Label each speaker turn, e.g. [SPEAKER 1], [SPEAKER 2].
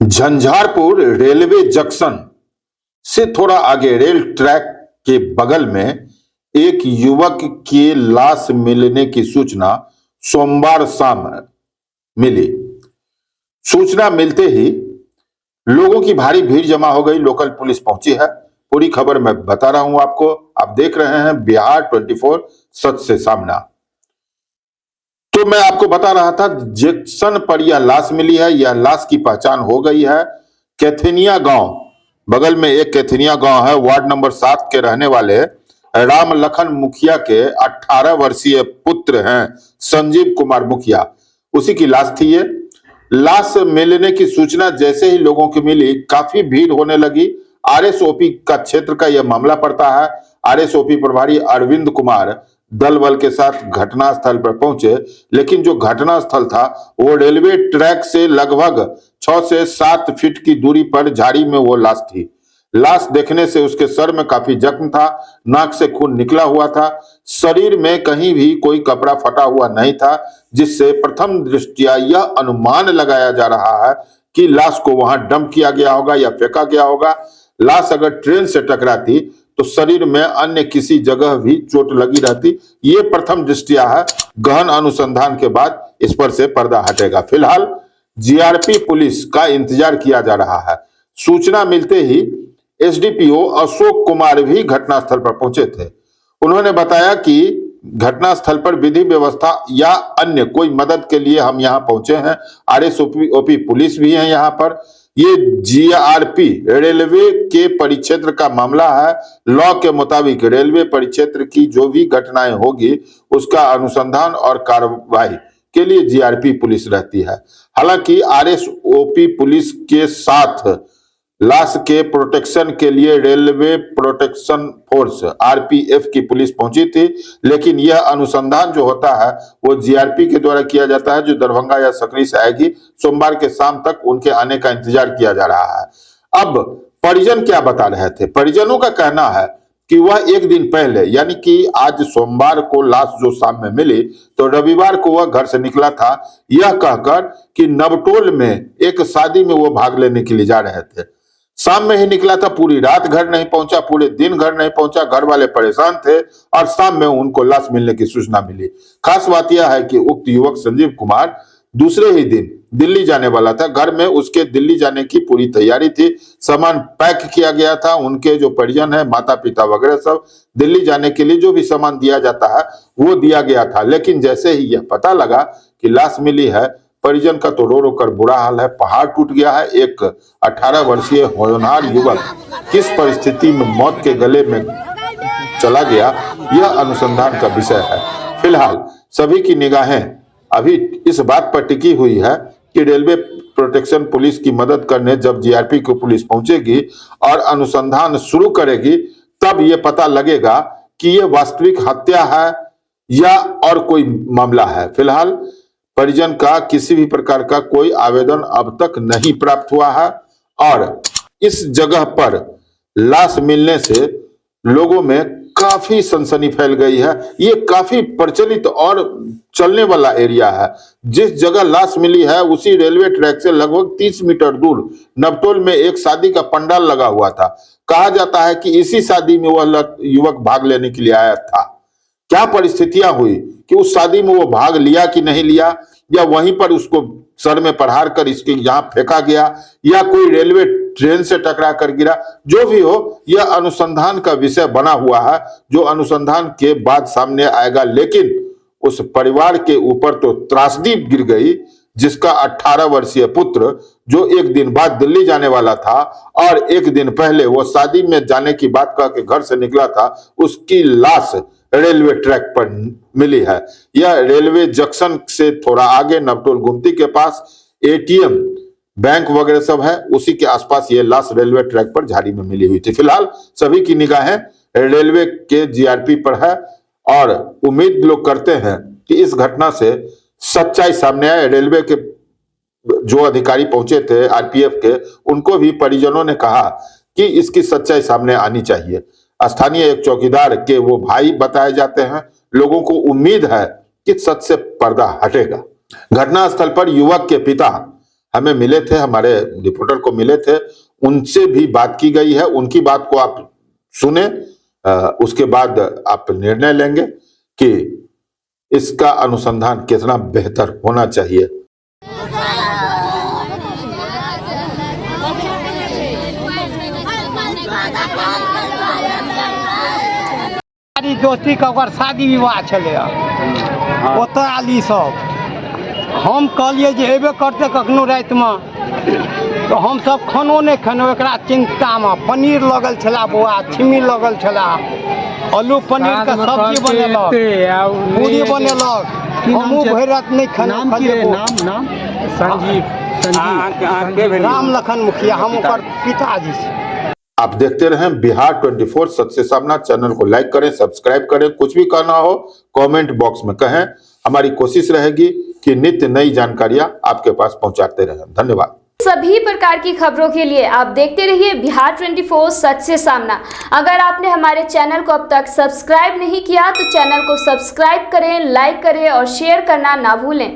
[SPEAKER 1] Jhanjharpur railway junction से थोड़ा आगे रेल ट्रैक के बगल में एक युवक की लाश मिलने की सूचना सोमवार शाम मिली। सूचना मिलते ही लोगों की भारी भीड़ जमा हो गई। लोकल पुलिस पहुंची है। पूरी खबर मैं बता रहा हूं आपको। आप देख रहे हैं बिहार 24 सच से सामना। तो मैं आपको बता रहा था जंक्शन पर यह लाश मिली है। यह लाश की पहचान हो गई है। कैथेनिया गांव, बगल में एक कैथेनिया गांव है, वार्ड नंबर 7 के रहने वाले राम लखन मुखिया के 18 वर्षीय पुत्र हैं संजीव कुमार मुखिया। उसी की लाश थी ये। लाश मिलने की सूचना जैसे ही लोगों की मिली, काफी भीड़ होने लगी। आरएसओपी का क्षेत्र का यह मामला पड़ता है। आरएसओपी प्रभारी अरविंद कुमार दल बल के साथ घटनास्थल पर पहुंचे, लेकिन जो घटनास्थल था वो रेलवे ट्रैक से लगभग 6 से 7 फीट की दूरी पर झाड़ी में वो लाश थी। लाश देखने से उसके सर में काफी जख्म था, नाक से खून निकला हुआ था, शरीर में कहीं भी कोई कपड़ा फटा हुआ नहीं था, जिससे प्रथम दृष्टया यह अनुमान लगाया जा रहा है कि लाश को वहां डंप किया गया होगा या फेंका गया होगा। लाश अगर ट्रेन से टकराती तो शरीर में अन्य किसी जगह भी चोट लगी रहती। ये प्रथम दृष्टया है। गहन अनुसंधान के बाद इस पर से पर्दा हटेगा। फिलहाल जीआरपी पुलिस का इंतजार किया जा रहा है। सूचना मिलते ही एसडीपीओ अशोक कुमार भी घटनास्थल पर पहुंचे थे। उन्होंने बताया कि घटनास्थल पर विधि व्यवस्था या अन्य कोई मदद के लिए हम यहां पहुंचे हैं। आरएसओपी पुलिस भी है यहां पर। ये जीआरपी रेलवे के परिक्षेत्र का मामला है। लॉ के मुताबिक रेलवे परिक्षेत्र की जो भी घटनाएं होगी उसका अनुसंधान और कार्रवाई के लिए जीआरपी पुलिस रहती है। हालांकि आरएसओपी पुलिस के साथ लाश के प्रोटेक्शन के लिए रेलवे प्रोटेक्शन फोर्स आरपीएफ की पुलिस पहुंची थी, लेकिन यह अनुसंधान जो होता है वो जीआरपी के द्वारा किया जाता है, जो दरभंगा या सकरी से आएगी। सोमवार के शाम तक उनके आने का इंतजार किया जा रहा है। अब परिजन क्या बता रहे थे? परिजनों का कहना है कि वह एक दिन पहले, यानी कि आज सोमवार को लाश जो शाम में मिली, तो रविवार को वह घर से निकला था यह कहकर कि नवटोल में एक शादी में वो भाग लेने के लिए जा रहे थे। शाम में ही निकला था, पूरी रात घर नहीं पहुंचा, पूरे दिन घर नहीं पहुंचा। घर वाले परेशान थे और शाम में उनको लाश मिलने की सूचना मिली। खास बात यह है कि उक्त युवक संजीव कुमार दूसरे ही दिन दिल्ली जाने वाला था। घर में उसके दिल्ली जाने की पूरी तैयारी थी, सामान पैक किया गया था। उनके जो परिजन है, माता पिता वगैरह, सब दिल्ली जाने के लिए जो भी सामान दिया जाता है वो दिया गया था। लेकिन जैसे ही यह पता लगा कि लाश मिली है, परिजन का तो रो रो कर बुरा हाल है। पहाड़ टूट गया है। एक 18 वर्षीय होनहार युवक किस परिस्थिति में मौत के गले में चला गया, यह अनुसंधान का विषय है। फिलहाल सभी की निगाहें अभी इस बात पर टिकी हुई है कि रेलवे प्रोटेक्शन पुलिस की मदद करने जब जीआरपी की पुलिस पहुंचेगी और अनुसंधान शुरू करेगी, तब यह पता लगेगा कि यह वास्तविक हत्या है या और कोई मामला है। फिलहाल परिजन का किसी भी प्रकार का कोई आवेदन अब तक नहीं प्राप्त हुआ है और इस जगह पर लाश मिलने से लोगों में काफी सनसनी फैल गई है। ये काफी प्रचलित और चलने वाला एरिया है। जिस जगह लाश मिली है उसी रेलवे ट्रैक से लगभग 30 मीटर दूर नवटोल में एक शादी का पंडाल लगा हुआ था। कहा जाता है कि इसी शादी में वह युवक भाग लेने के लिए आया था। क्या परिस्थितियां हुई कि उस शादी में वो भाग लिया कि नहीं लिया, या वहीं पर उसको सर में प्रहार कर इसके यहां फेंका गया, या कोई रेलवे ट्रेन से टकरा कर गिरा, जो भी हो यह अनुसंधान का विषय बना हुआ है, जो अनुसंधान के बाद सामने आएगा। लेकिन उस परिवार के ऊपर तो त्रासदी गिर गई, जिसका 18 वर्षीय पुत्र जो एक दिन बाद दिल्ली जाने वाला था और एक दिन पहले वो शादी में जाने की बात कह के घर से निकला था, उसकी लाश रेलवे ट्रैक पर मिली है। यह रेलवे जंक्शन से थोड़ा आगे नवटोल गुमती के पास एटीएम, बैंक वगैरह सब है, उसी के आसपास ये लाश रेलवे ट्रैक पर झाड़ी में मिली हुई थी। फिलहाल सभी की निगाहें रेलवे के जीआरपी पर है और उम्मीद लोग करते हैं कि इस घटना से सच्चाई सामने आए। रेलवे के जो अधिकारी पहुंचे थे आरपीएफ के, उनको भी परिजनों ने कहा कि इसकी सच्चाई सामने आनी चाहिए। स्थानीय एक चौकीदार के वो भाई बताए जाते हैं। लोगों को उम्मीद है कि सच से पर्दा हटेगा। घटनास्थल पर युवक के पिता हमें मिले थे, हमारे रिपोर्टर को मिले थे, उनसे भी बात की गई है। उनकी बात को आप सुने, उसके बाद आप निर्णय लेंगे कि इसका अनुसंधान कितना बेहतर होना चाहिए।
[SPEAKER 2] दोस्ती का शादी विवाह चले ओतऽ आली सब, हम कहलिए जे एबे करते कखनो रात में, तो हम सब खानो नहीं खेनो, एकरा चिंता में पनीर लगल छला, बौआ छिमी लगल छला, आलू पनीर का सब्जी बनेलक, पूरी बनेलक, हमहूँ भरि रात नहीं खाना। नाम संजीव राम लखन मुखिया, हम ओकर पिताजी छी।
[SPEAKER 1] आप देखते रहें बिहार 24 सत्य सामना। चैनल को लाइक करें, सब्सक्राइब करें। कुछ भी कहना हो कमेंट बॉक्स में कहें। हमारी कोशिश रहेगी कि नित्य नई जानकारियां आपके पास पहुंचाते रहें। धन्यवाद।
[SPEAKER 3] सभी प्रकार की खबरों के लिए आप देखते रहिए बिहार 24 सच से सामना। अगर आपने हमारे चैनल को अब तक सब्सक्राइब नहीं किया तो चैनल को सब्सक्राइब करें, लाइक करें और शेयर करना ना भूलें।